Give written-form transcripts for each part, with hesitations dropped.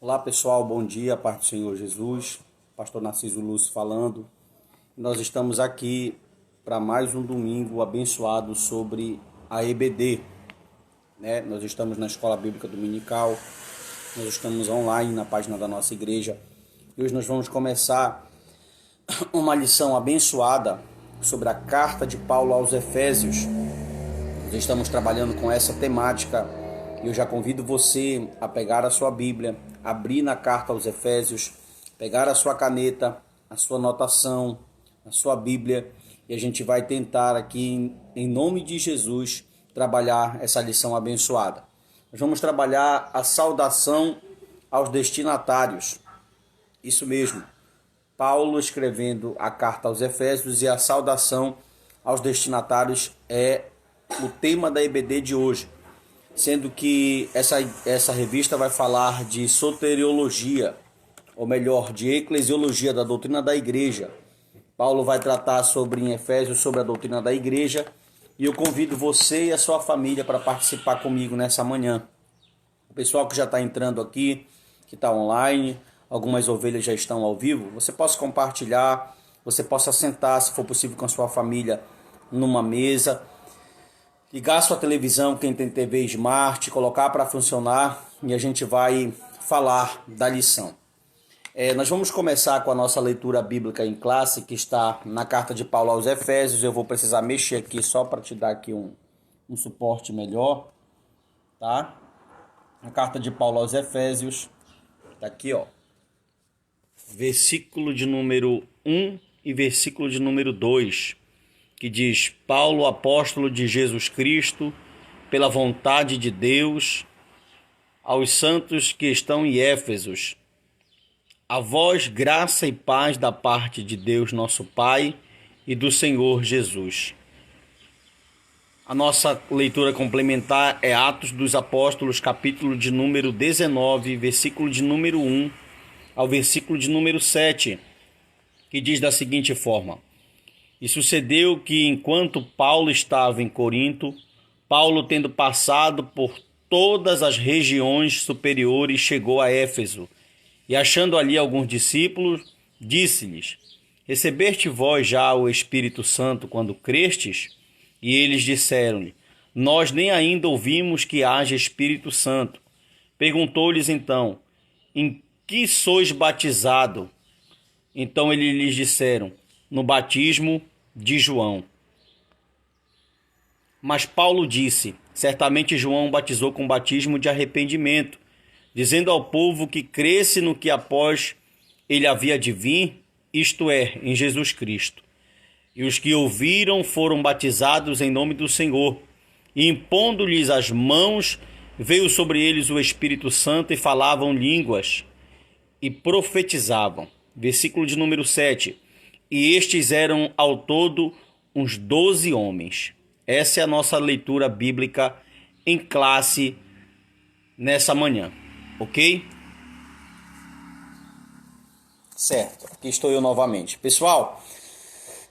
Olá pessoal, bom dia, paz do Senhor Jesus, Pastor Narciso Lúcio falando. Nós estamos aqui para mais um domingo abençoado sobre a EBD, né? Nós estamos na Escola Bíblica Dominical, nós estamos online na página da nossa igreja e hoje nós vamos começar uma lição abençoada sobre a carta de Paulo aos Efésios. Nós estamos trabalhando com essa temática e eu já convido você a pegar a sua Bíblia, abrir na carta aos Efésios, pegar a sua caneta, a sua anotação, a sua Bíblia, e a gente vai tentar aqui, em nome de Jesus, trabalhar essa lição abençoada. Nós vamos trabalhar a saudação aos destinatários. Isso mesmo, Paulo escrevendo a carta aos Efésios e a saudação aos destinatários é o tema da EBD de hoje. Sendo que essa revista vai falar de soteriologia, ou melhor, de eclesiologia, da doutrina da igreja. Paulo vai tratar em Efésios sobre a doutrina da igreja, e eu convido você e a sua família para participar comigo nessa manhã. O pessoal que já está entrando aqui, que está online, algumas ovelhas já estão ao vivo, você possa compartilhar, você possa sentar, se for possível, com a sua família numa mesa, ligar a sua televisão, quem tem TV Smart, colocar para funcionar e a gente vai falar da lição. Nós vamos começar com a nossa leitura bíblica em classe, que está na carta de Paulo aos Efésios. Eu vou precisar mexer aqui só para te dar aqui um suporte melhor, tá? A carta de Paulo aos Efésios, tá aqui, ó. Versículo de número 1 e versículo de número 2. Que diz: Paulo, apóstolo de Jesus Cristo, pela vontade de Deus, aos santos que estão em Éfesos, a vós graça e paz da parte de Deus nosso Pai e do Senhor Jesus. A nossa leitura complementar é Atos dos Apóstolos, capítulo de número 19, versículo de número 1 ao versículo de número 7, que diz da seguinte forma: E sucedeu que, enquanto Paulo estava em Corinto, Paulo, tendo passado por todas as regiões superiores, chegou a Éfeso, e achando ali alguns discípulos, disse-lhes: Recebeste vós já o Espírito Santo quando crestes? E eles disseram-lhe: Nós nem ainda ouvimos que haja Espírito Santo. Perguntou-lhes então: Em que sois batizado? Então eles lhes disseram: No batismo de João. Mas Paulo disse: Certamente João batizou com batismo de arrependimento, dizendo ao povo que cresce no que após ele havia de vir, isto é, em Jesus Cristo. E os que ouviram foram batizados em nome do Senhor, e impondo-lhes as mãos, veio sobre eles o Espírito Santo, e falavam línguas, e profetizavam. Versículo de número 7. E estes eram ao todo uns 12 homens. Essa é a nossa leitura bíblica em classe nessa manhã, ok? Certo, aqui estou eu novamente. Pessoal,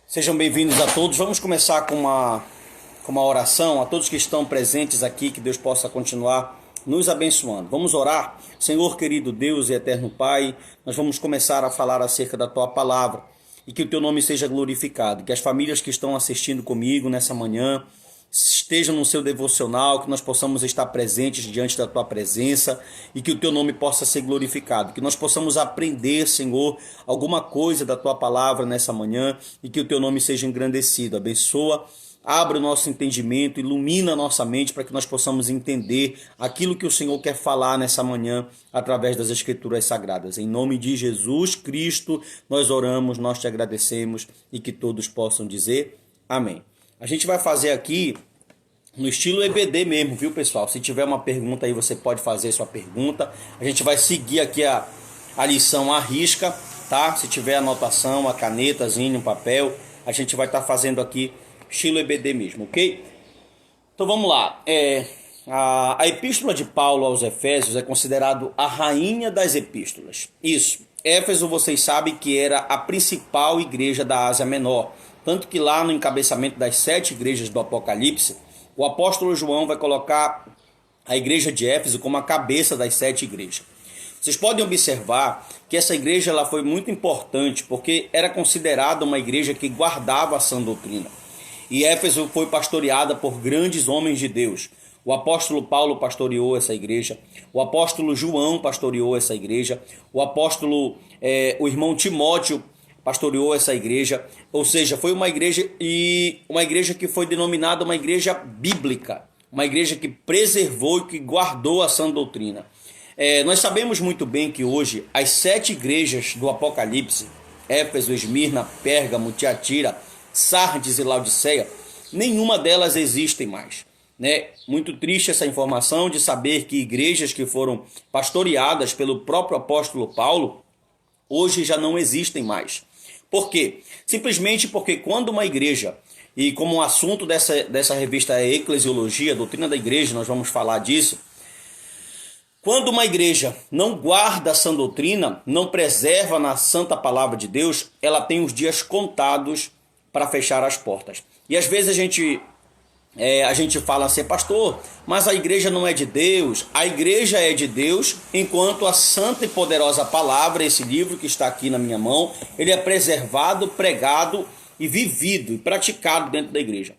sejam bem-vindos a todos. Vamos começar com uma oração a todos que estão presentes aqui, que Deus possa continuar nos abençoando. Vamos orar. Senhor querido Deus e eterno Pai, nós vamos começar a falar acerca da Tua palavra. E que o Teu nome seja glorificado, que as famílias que estão assistindo comigo nessa manhã estejam no seu devocional, que nós possamos estar presentes diante da Tua presença e que o Teu nome possa ser glorificado, que nós possamos aprender, Senhor, alguma coisa da Tua palavra nessa manhã e que o Teu nome seja engrandecido. Abençoa, abre o nosso entendimento, ilumina a nossa mente para que nós possamos entender aquilo que o Senhor quer falar nessa manhã através das Escrituras Sagradas. Em nome de Jesus Cristo, nós oramos, nós te agradecemos e que todos possam dizer amém. A gente vai fazer aqui no estilo EBD mesmo, viu, pessoal? Se tiver uma pergunta aí, você pode fazer sua pergunta. A gente vai seguir aqui a lição à risca, tá? Se tiver anotação, a canetazinha, um papel, a gente vai estar fazendo aqui estilo EBD mesmo, ok? Então vamos lá. A epístola de Paulo aos Efésios é considerado a rainha das epístolas. Isso. Éfeso, vocês sabem que era a principal igreja da Ásia Menor. Tanto que lá no encabeçamento das 7 igrejas do Apocalipse, o apóstolo João vai colocar a igreja de Éfeso como a cabeça das 7 igrejas. Vocês podem observar que essa igreja ela foi muito importante porque era considerada uma igreja que guardava a sã doutrina. E Éfeso foi pastoreada por grandes homens de Deus. O apóstolo Paulo pastoreou essa igreja, o apóstolo João pastoreou essa igreja, o irmão Timóteo pastoreou essa igreja, ou seja, foi uma igreja que foi denominada uma igreja bíblica, uma igreja que preservou e que guardou a sã doutrina. Nós sabemos muito bem que hoje as 7 igrejas do Apocalipse, Éfeso, Esmirna, Pérgamo, Tiatira, Sardes e Laodiceia, nenhuma delas existem mais. Muito triste essa informação de saber que igrejas que foram pastoreadas pelo próprio apóstolo Paulo, hoje já não existem mais. Por quê? Simplesmente porque quando uma igreja, e como o assunto dessa revista é Eclesiologia, doutrina da igreja, nós vamos falar disso, quando uma igreja não guarda a sã doutrina, não preserva na santa palavra de Deus, ela tem os dias contados para fechar as portas. E às vezes a gente fala assim, pastor, mas a igreja não é de Deus. A igreja é de Deus, enquanto a santa e poderosa palavra, esse livro que está aqui na minha mão, ele é preservado, pregado e vivido e praticado dentro da igreja.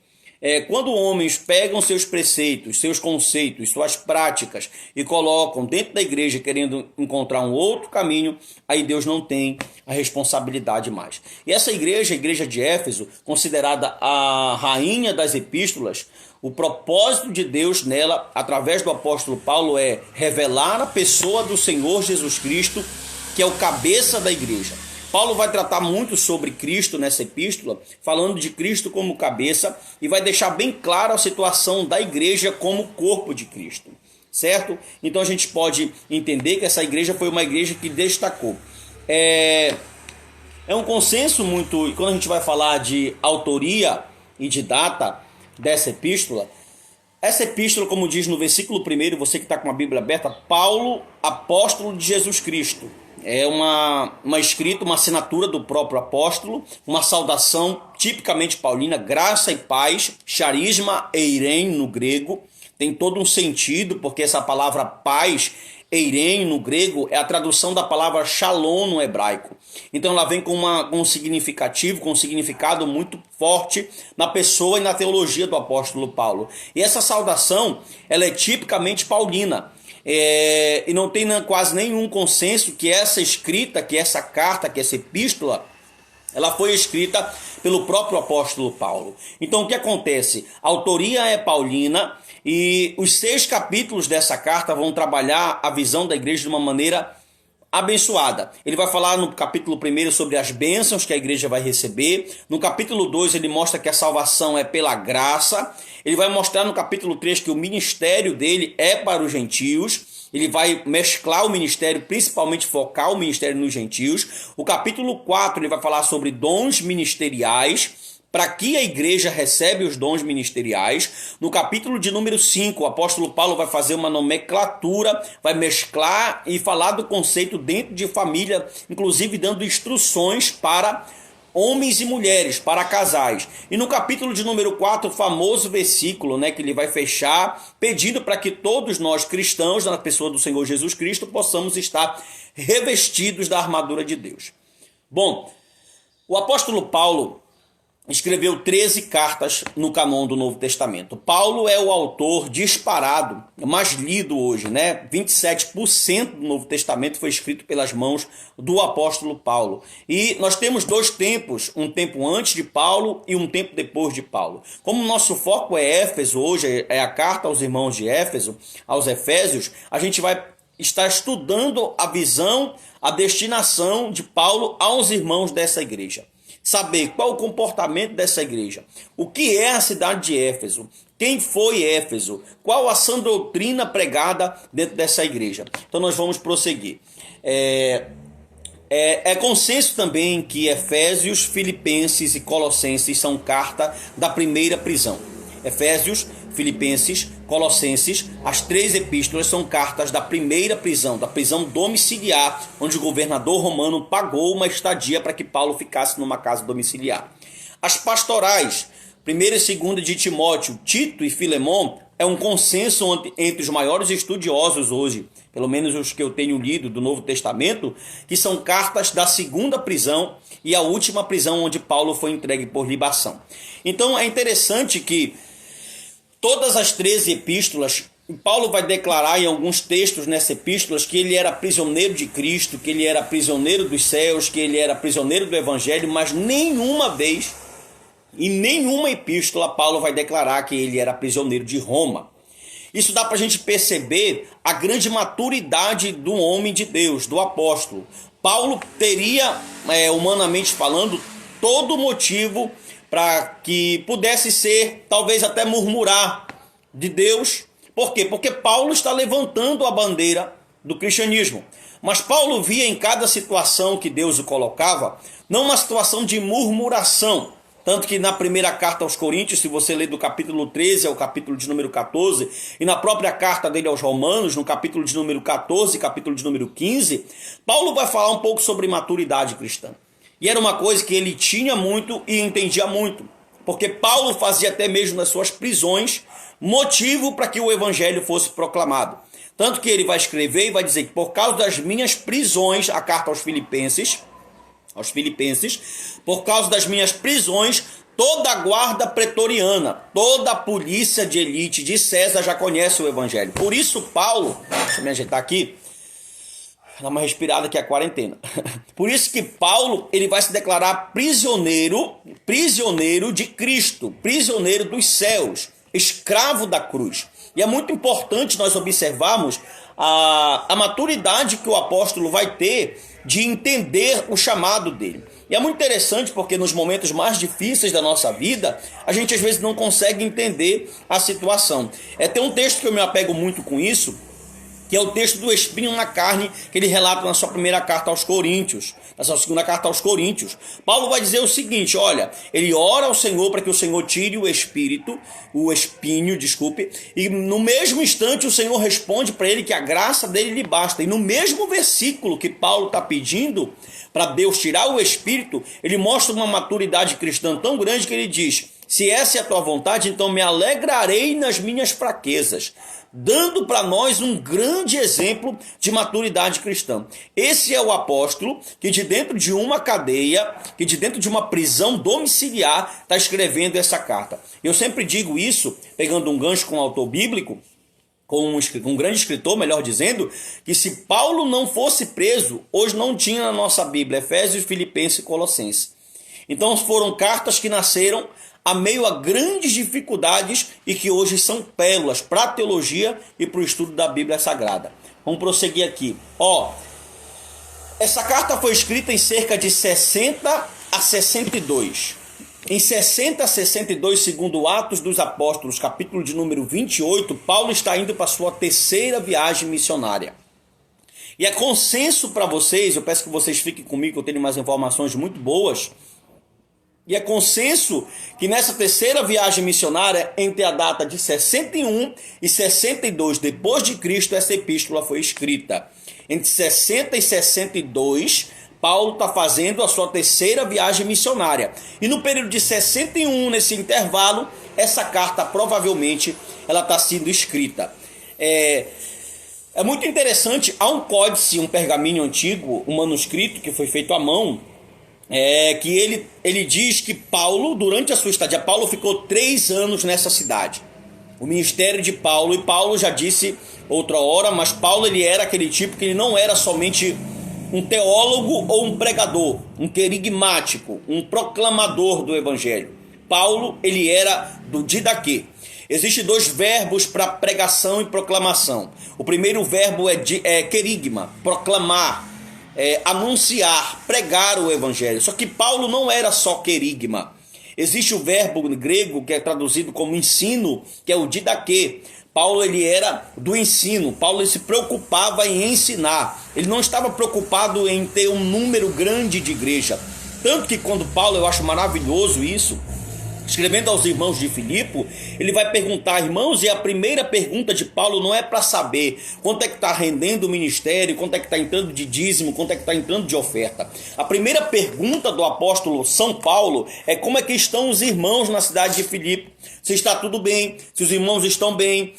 Quando homens pegam seus preceitos, seus conceitos, suas práticas e colocam dentro da igreja querendo encontrar um outro caminho, aí Deus não tem a responsabilidade mais. E essa igreja, a igreja de Éfeso, considerada a rainha das epístolas, o propósito de Deus nela, através do apóstolo Paulo, é revelar a pessoa do Senhor Jesus Cristo, que é o cabeça da igreja. Paulo vai tratar muito sobre Cristo nessa epístola, falando de Cristo como cabeça, e vai deixar bem clara a situação da igreja como corpo de Cristo, certo? Então a gente pode entender que essa igreja foi uma igreja que destacou. É um consenso muito, e quando a gente vai falar de autoria e de data dessa epístola, essa epístola, como diz no versículo 1, você que está com a Bíblia aberta, Paulo, apóstolo de Jesus Cristo. É uma escrita, uma assinatura do próprio apóstolo, uma saudação tipicamente paulina, graça e paz, charisma eirene no grego, tem todo um sentido, porque essa palavra paz, eirene no grego, é a tradução da palavra shalom no hebraico. Então ela vem com um significado muito forte na pessoa e na teologia do apóstolo Paulo. E essa saudação, ela é tipicamente paulina. E não tem quase nenhum consenso que essa escrita, que essa carta, que essa epístola, ela foi escrita pelo próprio apóstolo Paulo. Então o que acontece? A autoria é paulina e os 6 capítulos dessa carta vão trabalhar a visão da igreja de uma maneira abençoada. Ele vai falar no capítulo 1 sobre as bênçãos que a igreja vai receber. No capítulo 2 ele mostra que a salvação é pela graça. Ele vai mostrar no capítulo 3 que o ministério dele é para os gentios. Ele vai mesclar o ministério, principalmente focar o ministério nos gentios. O capítulo 4 ele vai falar sobre dons ministeriais, para que a igreja recebe os dons ministeriais. No capítulo de número 5, o apóstolo Paulo vai fazer uma nomenclatura, vai mesclar e falar do conceito dentro de família, inclusive dando instruções para homens e mulheres, para casais. E no capítulo de número 4, o famoso versículo, que ele vai fechar, pedindo para que todos nós cristãos, na pessoa do Senhor Jesus Cristo, possamos estar revestidos da armadura de Deus. Bom, o apóstolo Paulo escreveu 13 cartas no cânon do Novo Testamento. Paulo é o autor disparado, mais lido hoje, 27% do Novo Testamento foi escrito pelas mãos do apóstolo Paulo. E nós temos 2 tempos, um tempo antes de Paulo e um tempo depois de Paulo. Como o nosso foco é Éfeso, hoje é a carta aos irmãos de Éfeso, aos Efésios, a gente vai estar estudando a visão, a destinação de Paulo aos irmãos dessa igreja. Saber qual o comportamento dessa igreja, o que é a cidade de Éfeso, quem foi Éfeso, qual a sã doutrina pregada dentro dessa igreja. Então nós vamos prosseguir. É consenso também que Efésios, Filipenses e Colossenses são carta da primeira prisão. Efésios, Filipenses, Colossenses, as 3 epístolas são cartas da primeira prisão, da prisão domiciliar, onde o governador romano pagou uma estadia para que Paulo ficasse numa casa domiciliar. As pastorais, 1ª e 2ª de Timóteo, Tito e Filemon, é um consenso entre os maiores estudiosos hoje, pelo menos os que eu tenho lido do Novo Testamento, que são cartas da segunda prisão e a última prisão onde Paulo foi entregue por libação. Então é interessante que todas as 13 epístolas, Paulo vai declarar em alguns textos nessas epístolas que ele era prisioneiro de Cristo, que ele era prisioneiro dos céus, que ele era prisioneiro do Evangelho, mas nenhuma vez, em nenhuma epístola, Paulo vai declarar que ele era prisioneiro de Roma. Isso dá para a gente perceber a grande maturidade do homem de Deus, do apóstolo. Paulo teria, humanamente falando, todo motivo para que pudesse ser, talvez até murmurar de Deus. Por quê? Porque Paulo está levantando a bandeira do cristianismo. Mas Paulo via em cada situação que Deus o colocava, não uma situação de murmuração. Tanto que na primeira carta aos Coríntios, se você ler do capítulo 13 ao capítulo de número 14, e na própria carta dele aos Romanos, no capítulo de número 14 e capítulo de número 15, Paulo vai falar um pouco sobre maturidade cristã. E era uma coisa que ele tinha muito e entendia muito. Porque Paulo fazia até mesmo nas suas prisões motivo para que o evangelho fosse proclamado. Tanto que ele vai escrever e vai dizer que por causa das minhas prisões, a carta aos Filipenses, por causa das minhas prisões, toda a guarda pretoriana, toda a polícia de elite de César já conhece o evangelho. Por isso Paulo, deixa eu me ajeitar aqui, dar uma respirada que é a quarentena. Por isso que Paulo, ele vai se declarar prisioneiro de Cristo, prisioneiro dos céus, escravo da cruz. E é muito importante nós observarmos a maturidade que o apóstolo vai ter de entender o chamado dele. E é muito interessante porque nos momentos mais difíceis da nossa vida, a gente às vezes não consegue entender a situação. Tem um texto que eu me apego muito com isso, que é o texto do espinho na carne, que ele relata na sua primeira carta aos Coríntios, na sua segunda carta aos Coríntios. Paulo vai dizer o seguinte, olha, ele ora ao Senhor para que o Senhor tire o espinho, e no mesmo instante o Senhor responde para ele que a graça dele lhe basta. E no mesmo versículo que Paulo está pedindo para Deus tirar o espírito, ele mostra uma maturidade cristã tão grande que ele diz, se essa é a tua vontade, então me alegrarei nas minhas fraquezas, dando para nós um grande exemplo de maturidade cristã. Esse é o apóstolo que de dentro de uma cadeia, que de dentro de uma prisão domiciliar, está escrevendo essa carta. Eu sempre digo isso, pegando um gancho com um autor bíblico, com um grande escritor, melhor dizendo, que se Paulo não fosse preso, hoje não tinha na nossa Bíblia Efésios, Filipenses e Colossenses. Então foram cartas que nasceram a meio a grandes dificuldades e que hoje são pérolas para a teologia e para o estudo da Bíblia Sagrada. Vamos prosseguir aqui. Essa carta foi escrita em cerca de 60 a 62. Em 60 a 62, segundo Atos dos Apóstolos, capítulo de número 28, Paulo está indo para a sua terceira viagem missionária. E é consenso para vocês, eu peço que vocês fiquem comigo, eu tenho mais informações muito boas. E é consenso que nessa terceira viagem missionária, entre a data de 61 e 62 depois de Cristo, essa epístola foi escrita. Entre 60 e 62, Paulo está fazendo a sua terceira viagem missionária. E no período de 61, nesse intervalo, essa carta provavelmente ela está sendo escrita. É muito interessante, há um códice, um pergaminho antigo, um manuscrito que foi feito à mão, que ele diz que Paulo, durante a sua estadia, Paulo ficou 3 anos nessa cidade. O ministério de Paulo, e Paulo já disse outra hora, mas Paulo ele era aquele tipo que ele não era somente um teólogo ou um pregador, um querigmático, um proclamador do evangelho. Paulo ele era do didaquê. Existem 2 verbos para pregação e proclamação. O primeiro verbo é querigma, proclamar, anunciar, pregar o evangelho. Só que Paulo não era só querigma. Existe o verbo grego que é traduzido como ensino, que é o didaquê. Paulo ele era do ensino. Paulo ele se preocupava em ensinar. Ele não estava preocupado em ter um número grande de igreja. Tanto que quando Paulo, eu acho maravilhoso isso, escrevendo aos irmãos de Filipe, ele vai perguntar, irmãos, e a primeira pergunta de Paulo não é para saber quanto é que está rendendo o ministério, quanto é que está entrando de dízimo, quanto é que está entrando de oferta. A primeira pergunta do apóstolo São Paulo é como é que estão os irmãos na cidade de Filipe, se está tudo bem, se os irmãos estão bem,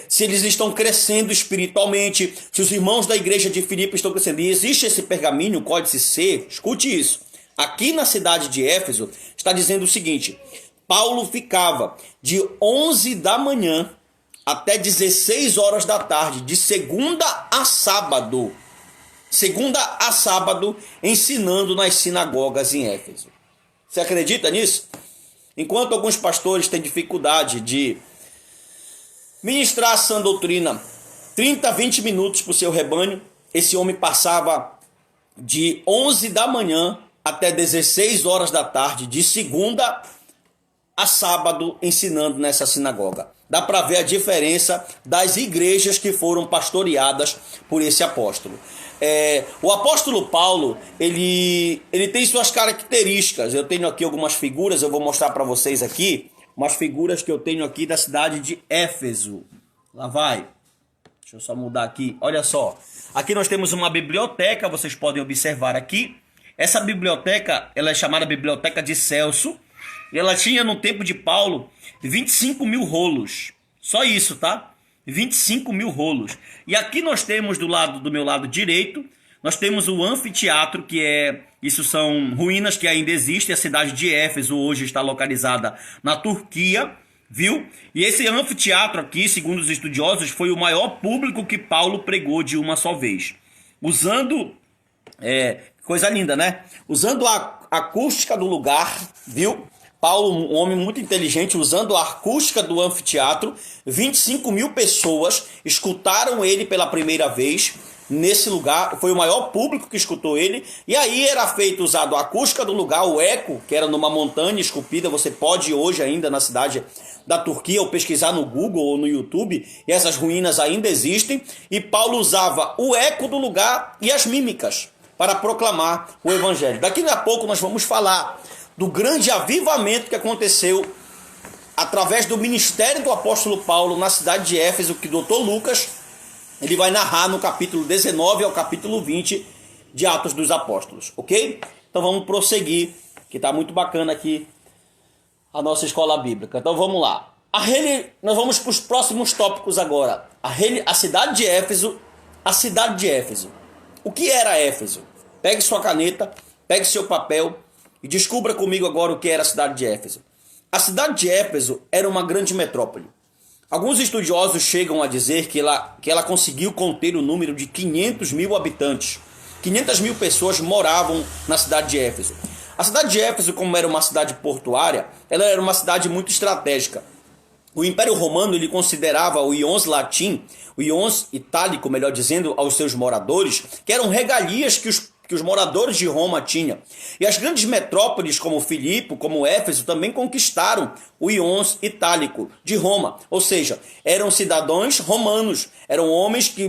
se eles estão crescendo espiritualmente, se os irmãos da igreja de Filipe estão crescendo. E existe esse pergaminho, Códice C, escute isso. Aqui na cidade de Éfeso está dizendo o seguinte: Paulo ficava de 11 da manhã até 16 horas da tarde, de segunda a sábado, ensinando nas sinagogas em Éfeso. Você acredita nisso? Enquanto alguns pastores têm dificuldade de ministrar a sã doutrina 30, 20 minutos para o seu rebanho, esse homem passava de 11 da manhã até 16 horas da tarde, de segunda a sábado, ensinando nessa sinagoga. Dá para ver a diferença das igrejas que foram pastoreadas por esse apóstolo. O apóstolo Paulo, ele tem suas características. Eu tenho aqui algumas figuras, eu vou mostrar para vocês aqui, umas figuras que eu tenho aqui da cidade de Éfeso. Lá vai. Deixa eu só mudar aqui. Olha só. Aqui nós temos uma biblioteca, vocês podem observar aqui. Essa biblioteca, ela é chamada Biblioteca de Celso. E ela tinha, no tempo de Paulo, 25 mil rolos. Só isso, tá? 25 mil rolos. E aqui nós temos do meu lado direito, nós temos o anfiteatro, isso são ruínas que ainda existem. A cidade de Éfeso hoje está localizada na Turquia, viu? E esse anfiteatro aqui, segundo os estudiosos, foi o maior público que Paulo pregou de uma só vez. Usando, coisa linda, né? Usando a acústica do lugar, viu? Paulo, um homem muito inteligente, usando a acústica do anfiteatro, 25 mil pessoas escutaram ele pela primeira vez nesse lugar. Foi o maior público que escutou ele. E aí era feito, usado a acústica do lugar, o eco, que era numa montanha esculpida. Você pode ir hoje ainda na cidade da Turquia ou pesquisar no Google ou no YouTube, e essas ruínas ainda existem. E Paulo usava o eco do lugar e as mímicas para proclamar o evangelho. Daqui a pouco nós vamos falar do grande avivamento que aconteceu através do ministério do apóstolo Paulo na cidade de Éfeso, que o Dr. Lucas ele vai narrar no capítulo 19 ao capítulo 20 de Atos dos Apóstolos, ok? Então vamos prosseguir, que está muito bacana aqui a nossa escola bíblica. Então vamos lá. Nós vamos para os próximos tópicos agora. A cidade de Éfeso. A cidade de Éfeso. O que era Éfeso? Pegue sua caneta, pegue seu papel e descubra comigo agora o que era a cidade de Éfeso. A cidade de Éfeso era uma grande metrópole. Alguns estudiosos chegam a dizer que ela conseguiu conter o número de 500 mil habitantes. 500 mil pessoas moravam na cidade de Éfeso. A cidade de Éfeso, como era uma cidade portuária, ela era uma cidade muito estratégica. O Império Romano ele considerava o ions latim, o ions itálico, melhor dizendo, aos seus moradores, que eram regalias que os moradores de Roma tinham. E as grandes metrópoles como Filipe, como Éfeso, também conquistaram o ions itálico de Roma. Ou seja, eram cidadãos romanos, eram homens que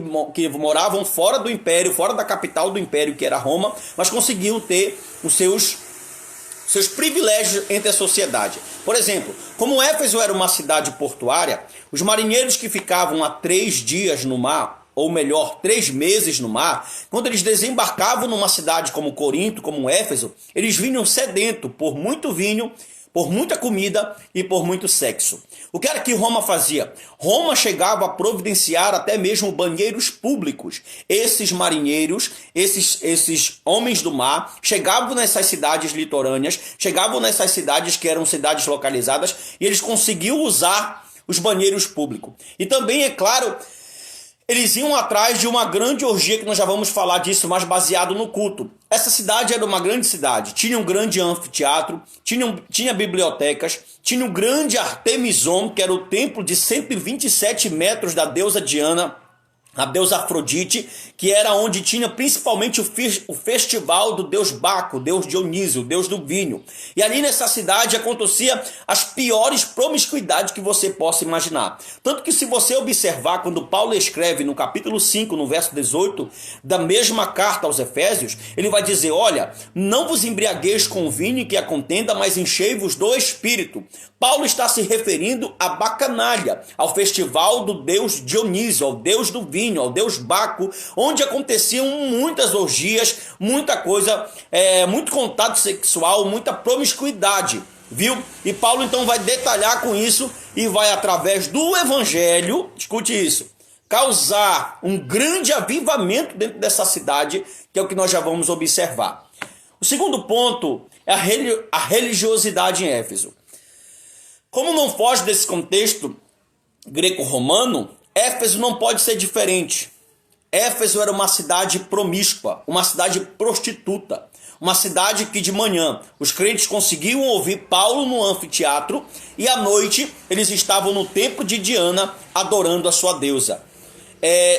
moravam fora do império, fora da capital do império, que era Roma, mas conseguiam ter os seus privilégios entre a sociedade. Por exemplo, como Éfeso era uma cidade portuária, os marinheiros que ficavam há 3 dias no mar, ou melhor, 3 meses no mar, quando eles desembarcavam numa cidade como Corinto, como Éfeso, eles vinham sedento por muito vinho, por muita comida e por muito sexo. O que era que Roma fazia? Roma chegava a providenciar até mesmo banheiros públicos. Esses marinheiros, esses homens do mar, chegavam nessas cidades litorâneas, chegavam nessas cidades que eram cidades localizadas, e eles conseguiam usar os banheiros públicos. E também, é claro, eles iam atrás de uma grande orgia, que nós já vamos falar disso, mas baseado no culto. Essa cidade era uma grande cidade, tinha um grande anfiteatro, tinha bibliotecas, tinha um grande Artemison, que era o templo de 127 metros da deusa Diana, a deusa Afrodite, que era onde tinha principalmente o festival do deus Baco, deus Dionísio, deus do vinho. E ali nessa cidade acontecia as piores promiscuidades que você possa imaginar. Tanto que se você observar, quando Paulo escreve no capítulo 5, no verso 18, da mesma carta aos Efésios, ele vai dizer, olha, não vos embriagueis com o vinho que a contenda, mas enchei-vos do Espírito. Paulo está se referindo à bacanalha, ao festival do deus Dionísio, ao deus do vinho, ao deus Baco, onde aconteciam muitas orgias, muita coisa, muito contato sexual, muita promiscuidade, viu? E Paulo então vai detalhar com isso e vai, através do evangelho, escute isso, causar um grande avivamento dentro dessa cidade, que é o que nós já vamos observar. O segundo ponto é a religiosidade em Éfeso. Como não foge desse contexto greco-romano, Éfeso não pode ser diferente. Éfeso era uma cidade promíscua, uma cidade prostituta, uma cidade que de manhã os crentes conseguiam ouvir Paulo no anfiteatro e à noite eles estavam no templo de Diana adorando a sua deusa.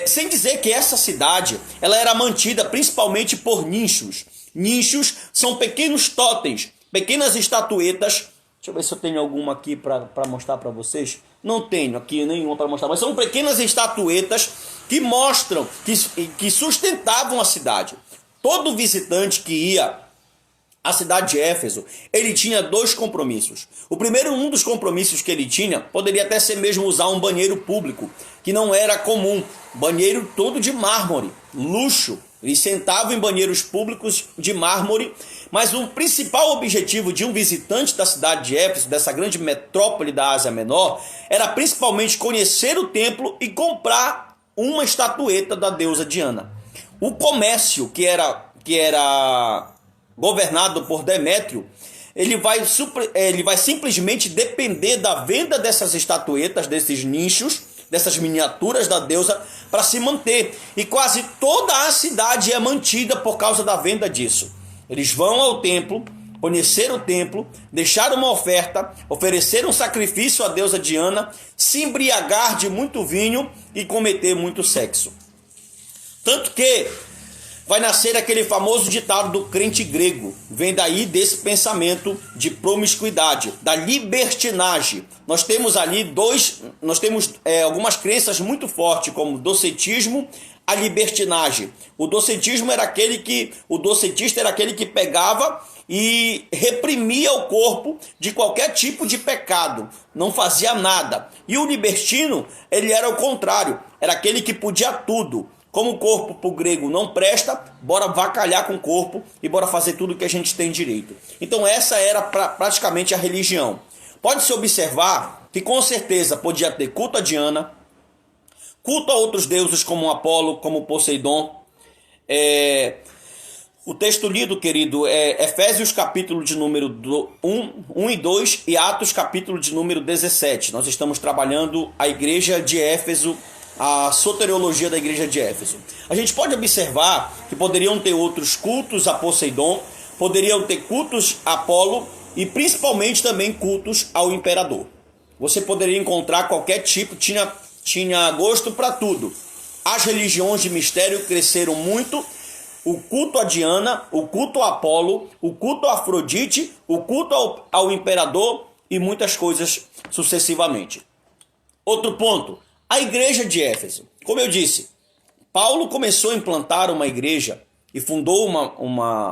Sem dizer que essa cidade ela era mantida principalmente por nichos. Nichos são pequenos totens, pequenas estatuetas. Deixa eu ver se eu tenho alguma aqui para mostrar para vocês. Não tenho aqui nenhuma para mostrar, mas são pequenas estatuetas que mostram, que sustentavam a cidade. Todo visitante que ia à cidade de Éfeso, ele tinha 2 compromissos. O primeiro, um dos compromissos que ele tinha, poderia até ser mesmo usar um banheiro público, que não era comum. Banheiro todo de mármore, luxo. Eles sentavam em banheiros públicos de mármore, mas o principal objetivo de um visitante da cidade de Éfeso, dessa grande metrópole da Ásia Menor, era principalmente conhecer o templo e comprar uma estatueta da deusa Diana. O comércio, que era governado por Demétrio, ele vai simplesmente depender da venda dessas estatuetas, desses nichos, dessas miniaturas da deusa, para se manter. E quase toda a cidade é mantida por causa da venda disso. Eles vão ao templo, conhecer o templo, deixar uma oferta, oferecer um sacrifício à deusa Diana, se embriagar de muito vinho e cometer muito sexo. Tanto que vai nascer aquele famoso ditado do crente grego. Vem daí desse pensamento de promiscuidade, da libertinagem. Nós temos ali algumas crenças muito fortes, como o docetismo, a libertinagem. O docetista era aquele que pegava e reprimia o corpo de qualquer tipo de pecado, não fazia nada. E o libertino, ele era o contrário, era aquele que podia tudo. Como o corpo para o grego não presta, bora vacalhar com o corpo e bora fazer tudo que a gente tem direito. Então essa era praticamente a religião. Pode-se observar que com certeza podia ter culto a Diana, culto a outros deuses como Apolo, como Poseidon. O texto lido, querido, é Efésios capítulo de número 1 e 2 e Atos capítulo de número 17. Nós estamos trabalhando a igreja de Éfeso, a soteriologia da igreja de Éfeso. A gente pode observar que poderiam ter outros cultos a Poseidon, poderiam ter cultos a Apolo e principalmente também cultos ao imperador. Você poderia encontrar qualquer tipo, tinha gosto para tudo. As religiões de mistério cresceram muito. O culto a Diana, o culto a Apolo, o culto a Afrodite, o culto ao imperador e muitas coisas sucessivamente. Outro ponto. A igreja de Éfeso. Como eu disse, Paulo começou a implantar uma igreja e fundou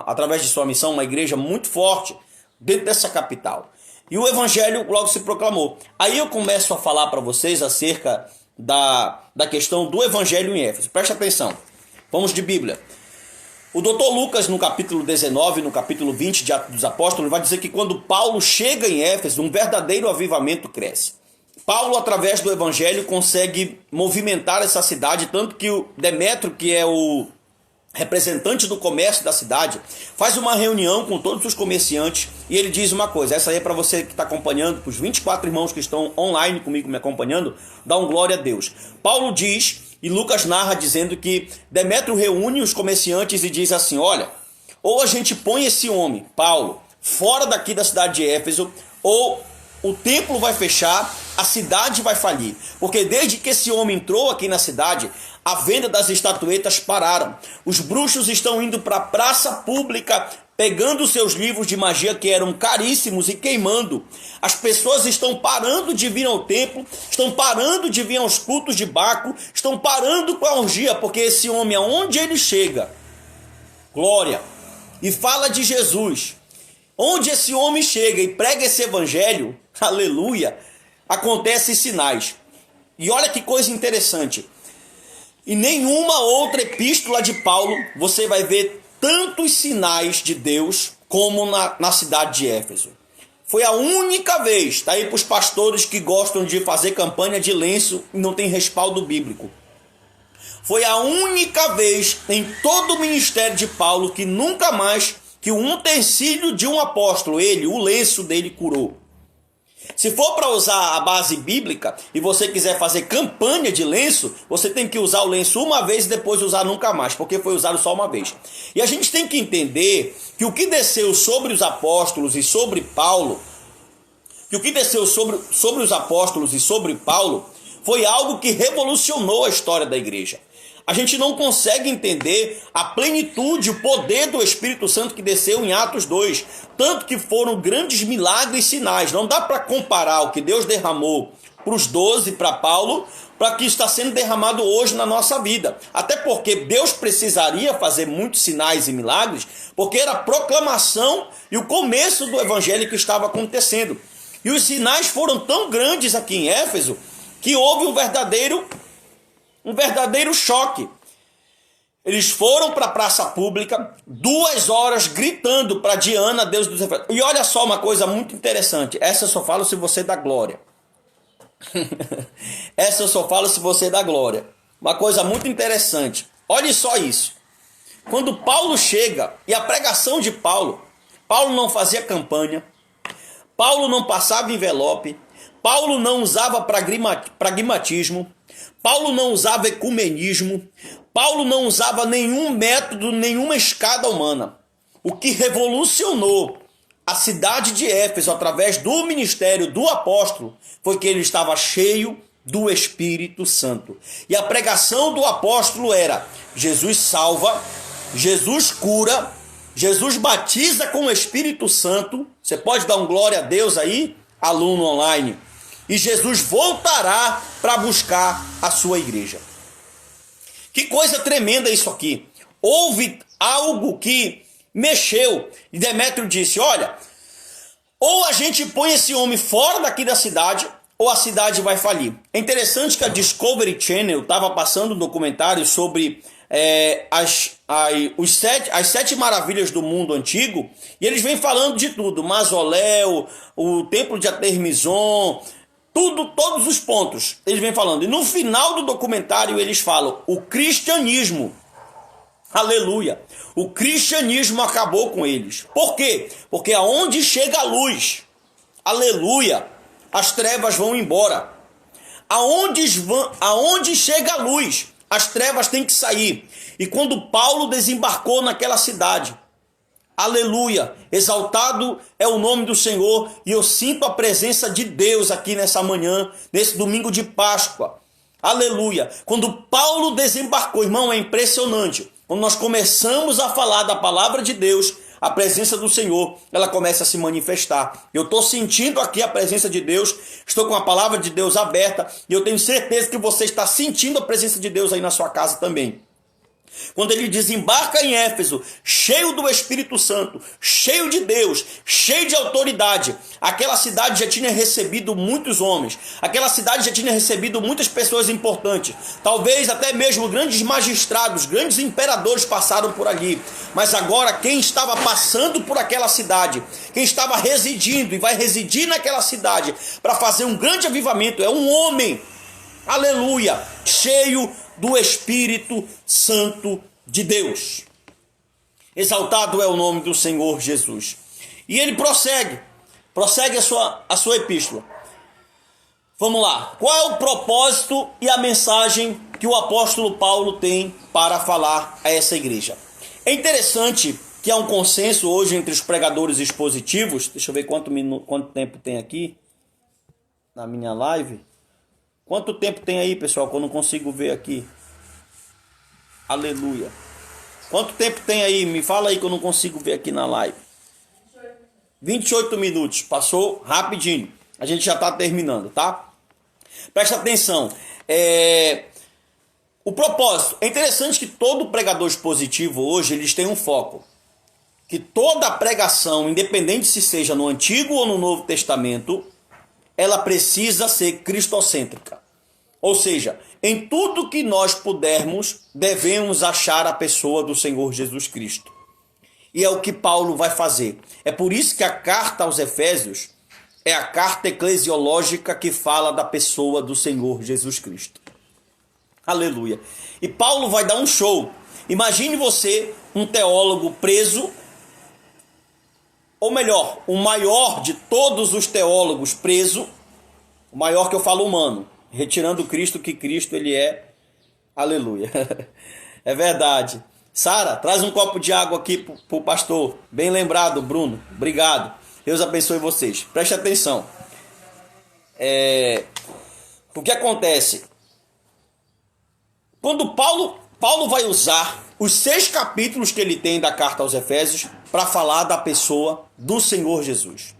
através de sua missão, uma igreja muito forte dentro dessa capital. E o evangelho logo se proclamou. Aí eu começo a falar para vocês acerca da questão do evangelho em Éfeso. Preste atenção. Vamos de Bíblia. O doutor Lucas, no capítulo 19, no capítulo 20 de Atos dos Apóstolos, vai dizer que quando Paulo chega em Éfeso, um verdadeiro avivamento cresce. Paulo, através do evangelho, consegue movimentar essa cidade, tanto que o Demétrio, que é o representante do comércio da cidade, faz uma reunião com todos os comerciantes e ele diz uma coisa, essa aí é para você que está acompanhando, para os 24 irmãos que estão online comigo me acompanhando, dá um glória a Deus. Paulo diz, e Lucas narra dizendo que Demétrio reúne os comerciantes e diz assim, olha, ou a gente põe esse homem, Paulo, fora daqui da cidade de Éfeso, ou o templo vai fechar, a cidade vai falir. Porque desde que esse homem entrou aqui na cidade, A venda das estatuetas pararam. Os bruxos estão indo para a praça pública, pegando seus livros de magia que eram caríssimos e queimando. As pessoas estão parando de vir ao templo, estão parando de vir aos cultos de Baco, estão parando com a orgia, porque esse homem, aonde ele chega, glória, e fala de Jesus, onde esse homem chega e prega esse evangelho, aleluia, acontecem sinais. E olha que coisa interessante. Em nenhuma outra epístola de Paulo você vai ver tantos sinais de Deus como na cidade de Éfeso. Foi a única vez, está aí para os pastores que gostam de fazer campanha de lenço e não tem respaldo bíblico. Foi a única vez em todo o ministério de Paulo que nunca mais que o utensílio de um apóstolo, o lenço dele curou. Se for para usar a base bíblica e você quiser fazer campanha de lenço, você tem que usar o lenço uma vez e depois usar nunca mais, porque foi usado só uma vez. E a gente tem que entender que o que desceu sobre os apóstolos e sobre Paulo, foi algo que revolucionou a história da igreja. A gente não consegue entender a plenitude, o poder do Espírito Santo que desceu em Atos 2. Tanto que foram grandes milagres e sinais. Não dá para comparar o que Deus derramou para os 12, para Paulo, para o que está sendo derramado hoje na nossa vida. Até porque Deus precisaria fazer muitos sinais e milagres, porque era a proclamação e o começo do evangelho que estava acontecendo. E os sinais foram tão grandes aqui em Éfeso, que houve um verdadeiro choque. Eles foram para a praça pública, 2 horas gritando para Diana, Deus dos Efésios. E olha só uma coisa muito interessante. Essa eu só falo se você dá glória. Essa eu só falo se você dá glória. Uma coisa muito interessante. Olha só isso. Quando Paulo chega, e a pregação de Paulo não fazia campanha, Paulo não passava envelope, Paulo não usava pragmatismo, Paulo não usava ecumenismo, Paulo não usava nenhum método, nenhuma escada humana. O que revolucionou a cidade de Éfeso através do ministério do apóstolo foi que ele estava cheio do Espírito Santo. E a pregação do apóstolo era: Jesus salva, Jesus cura, Jesus batiza com o Espírito Santo. Você pode dar um glória a Deus aí, aluno online. E Jesus voltará para buscar a sua igreja. Que coisa tremenda isso aqui. Houve algo que mexeu. E Demétrio disse: olha, ou a gente põe esse homem fora daqui da cidade, ou a cidade vai falir. É interessante que a Discovery Channel estava passando um documentário sobre as 7 maravilhas do mundo antigo. E eles vêm falando de tudo. Mausoléu, o templo de Atermizon, todos os pontos eles vêm falando. E no final do documentário eles falam: o cristianismo, aleluia, o cristianismo acabou com eles. Por quê? Porque aonde chega a luz, aleluia, as trevas vão embora. Aonde chega a luz, as trevas têm que sair. E quando Paulo desembarcou naquela cidade, aleluia, exaltado é o nome do Senhor, e eu sinto a presença de Deus aqui nessa manhã, nesse domingo de Páscoa, aleluia. Quando Paulo desembarcou, irmão, é impressionante. Quando nós começamos a falar da palavra de Deus, a presença do Senhor, ela começa a se manifestar. Eu estou sentindo aqui a presença de Deus, estou com a palavra de Deus aberta, e eu tenho certeza que você está sentindo a presença de Deus aí na sua casa também. Quando ele desembarca em Éfeso, cheio do Espírito Santo, cheio de Deus, cheio de autoridade, aquela cidade já tinha recebido muitos homens, aquela cidade já tinha recebido muitas pessoas importantes, talvez até mesmo grandes magistrados, grandes imperadores passaram por ali. Mas agora quem estava passando por aquela cidade, quem estava residindo e vai residir naquela cidade para fazer um grande avivamento, é um homem, aleluia, cheio do Espírito Santo de Deus. Exaltado é o nome do Senhor Jesus. E ele prossegue a sua epístola. Vamos lá. Qual é o propósito e a mensagem que o apóstolo Paulo tem para falar a essa igreja? É interessante que há um consenso hoje entre os pregadores expositivos. Deixa eu ver quanto tempo tem aqui na minha live. Quanto tempo tem aí, pessoal, que eu não consigo ver aqui? Aleluia. Quanto tempo tem aí? Me fala aí que eu não consigo ver aqui na live. 28 minutos. Passou rapidinho. A gente já está terminando, tá? Presta atenção. O propósito. É interessante que todo pregador expositivo hoje, eles têm um foco. Que toda pregação, independente se seja no Antigo ou no Novo Testamento, ela precisa ser cristocêntrica. Ou seja, em tudo que nós pudermos, devemos achar a pessoa do Senhor Jesus Cristo. E é o que Paulo vai fazer. É por isso que a carta aos Efésios é a carta eclesiológica que fala da pessoa do Senhor Jesus Cristo. Aleluia. E Paulo vai dar um show. Imagine você, um teólogo preso, ou melhor, o maior de todos os teólogos preso, o maior que eu falo humano, retirando Cristo, que Cristo ele é. Aleluia. É verdade. Sara, traz um copo de água aqui pro pastor. Bem lembrado, Bruno. Obrigado. Deus abençoe vocês. Preste atenção. O que acontece? Quando Paulo vai usar os 6 capítulos que ele tem da carta aos Efésios para falar da pessoa do Senhor Jesus.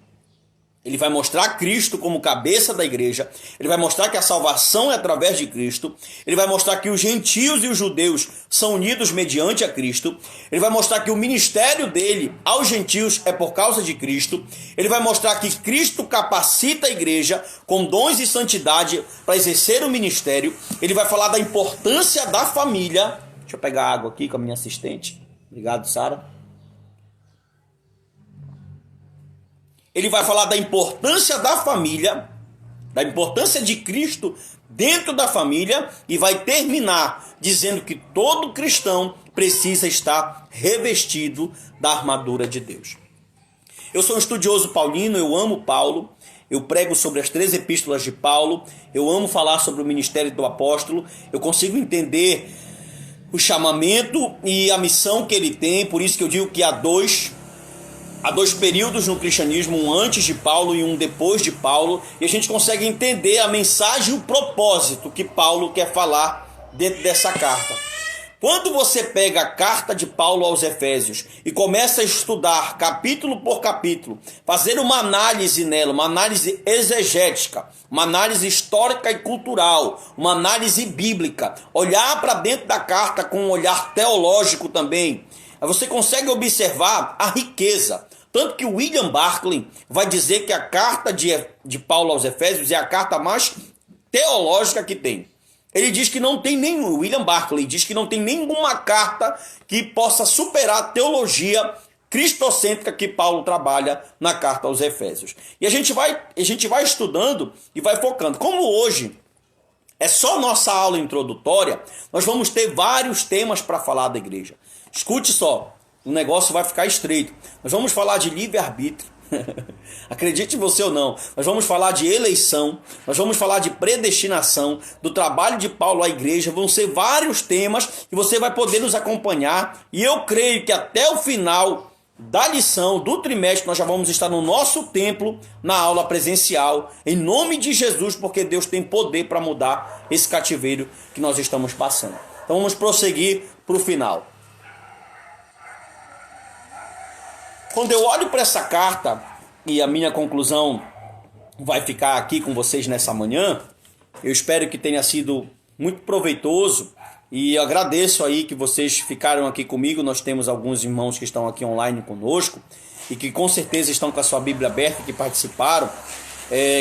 Ele vai mostrar Cristo como cabeça da igreja. Ele vai mostrar que a salvação é através de Cristo. Ele vai mostrar que os gentios e os judeus são unidos mediante a Cristo. Ele vai mostrar que o ministério dele aos gentios é por causa de Cristo. Ele vai mostrar que Cristo capacita a igreja com dons e santidade para exercer o ministério. Ele vai falar da importância da família. Deixa eu pegar água aqui com a minha assistente. Obrigado, Sara. Ele vai falar da importância da família, da importância de Cristo dentro da família e vai terminar dizendo que todo cristão precisa estar revestido da armadura de Deus. Eu sou um estudioso paulino, eu amo Paulo, eu prego sobre as 3 epístolas de Paulo, eu amo falar sobre o ministério do apóstolo, eu consigo entender o chamamento e a missão que ele tem, por isso que eu digo que há dois períodos no cristianismo, um antes de Paulo e um depois de Paulo, e a gente consegue entender a mensagem e o propósito que Paulo quer falar dentro dessa carta. Quando você pega a carta de Paulo aos Efésios e começa a estudar capítulo por capítulo, fazer uma análise nela, uma análise exegética, uma análise histórica e cultural, uma análise bíblica, olhar para dentro da carta com um olhar teológico também, você consegue observar a riqueza. Tanto que William Barclay vai dizer que a carta de Paulo aos Efésios é a carta mais teológica que tem. Ele diz que não tem nenhum, William Barclay diz que não tem nenhuma carta que possa superar a teologia cristocêntrica que Paulo trabalha na carta aos Efésios. E a gente vai estudando e vai focando. Como hoje é só nossa aula introdutória, nós vamos ter vários temas para falar da igreja. Escute só, o negócio vai ficar estreito. Nós vamos falar de livre-arbítrio. Acredite você ou não, nós vamos falar de eleição, nós vamos falar de predestinação, do trabalho de Paulo à igreja. Vão ser vários temas e você vai poder nos acompanhar. E eu creio que até o final da lição, do trimestre, nós já vamos estar no nosso templo, na aula presencial, em nome de Jesus, porque Deus tem poder para mudar esse cativeiro que nós estamos passando. Então vamos prosseguir para o final. Quando eu olho para essa carta, e a minha conclusão vai ficar aqui com vocês nessa manhã, eu espero que tenha sido muito proveitoso, e eu agradeço aí que vocês ficaram aqui comigo. Nós temos alguns irmãos que estão aqui online conosco, e que com certeza estão com a sua Bíblia aberta, que participaram.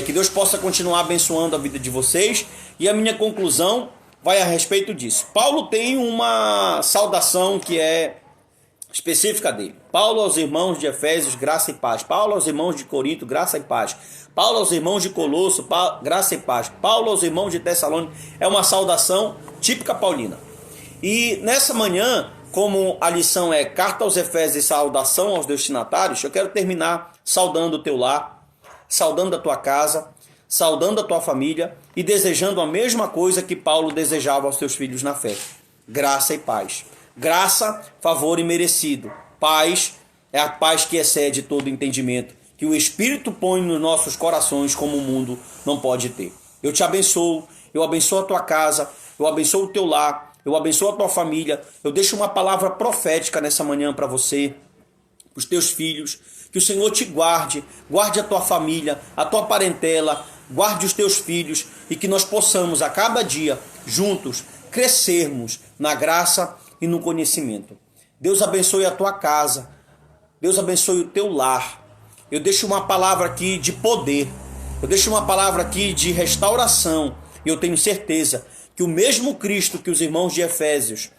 Que Deus possa continuar abençoando a vida de vocês, e a minha conclusão vai a respeito disso. Paulo tem uma saudação que é específica dele. Paulo aos irmãos de Efésios, graça e paz. Paulo aos irmãos de Corinto, graça e paz. Paulo aos irmãos de Colosso, graça e paz. Paulo aos irmãos de Tessalônica. É uma saudação típica paulina. E nessa manhã, como a lição é carta aos Efésios e saudação aos destinatários, eu quero terminar saudando o teu lar, saudando a tua casa, saudando a tua família e desejando a mesma coisa que Paulo desejava aos seus filhos na fé. Graça e paz. Graça, favor imerecido. Paz é a paz que excede todo entendimento, que o Espírito põe nos nossos corações como o mundo não pode ter. Eu te abençoo, eu abençoo a tua casa, eu abençoo o teu lar, eu abençoo a tua família, eu deixo uma palavra profética nessa manhã para você, para os teus filhos, que o Senhor te guarde, guarde a tua família, a tua parentela, guarde os teus filhos e que nós possamos a cada dia, juntos, crescermos na graça e no conhecimento. Deus abençoe a tua casa, Deus abençoe o teu lar. Eu deixo uma palavra aqui de poder, eu deixo uma palavra aqui de restauração e eu tenho certeza que o mesmo Cristo que os irmãos de Efésios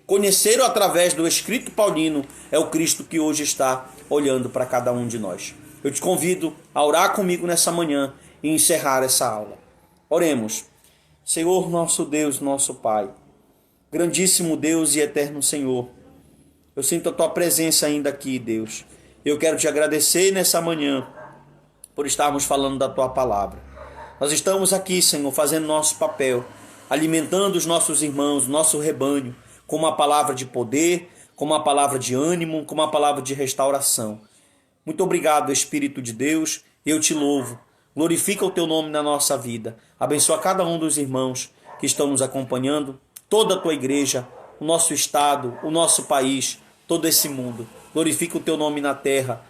conheceram através do escrito paulino é o Cristo que hoje está olhando para cada um de nós. Eu te convido a orar comigo nessa manhã e encerrar essa aula. Oremos. Senhor, nosso Deus, nosso Pai, grandíssimo Deus e eterno Senhor, eu sinto a tua presença ainda aqui, Deus. Eu quero te agradecer nessa manhã por estarmos falando da tua palavra. Nós estamos aqui, Senhor, fazendo nosso papel, alimentando os nossos irmãos, nosso rebanho, com uma palavra de poder, com uma palavra de ânimo, com uma palavra de restauração. Muito obrigado, Espírito de Deus, eu te louvo. Glorifica o teu nome na nossa vida. Abençoa cada um dos irmãos que estão nos acompanhando, toda a tua igreja, o nosso estado, o nosso país, todo esse mundo. Glorifica o teu nome na terra,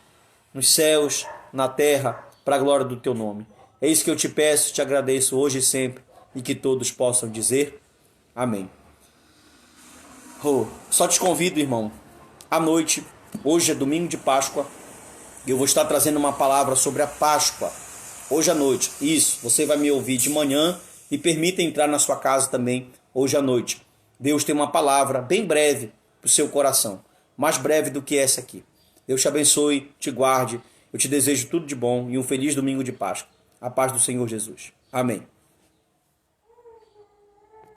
nos céus, na terra, para a glória do teu nome. É isso que eu te peço, te agradeço hoje e sempre, e que todos possam dizer amém. Só te convido, irmão, à noite, hoje é domingo de Páscoa, eu vou estar trazendo uma palavra sobre a Páscoa, hoje à noite. Isso, você vai me ouvir de manhã e permita entrar na sua casa também hoje à noite. Deus tem uma palavra bem breve para o seu coração, mais breve do que essa aqui. Deus te abençoe, te guarde, eu te desejo tudo de bom e um feliz domingo de Páscoa. A paz do Senhor Jesus. Amém.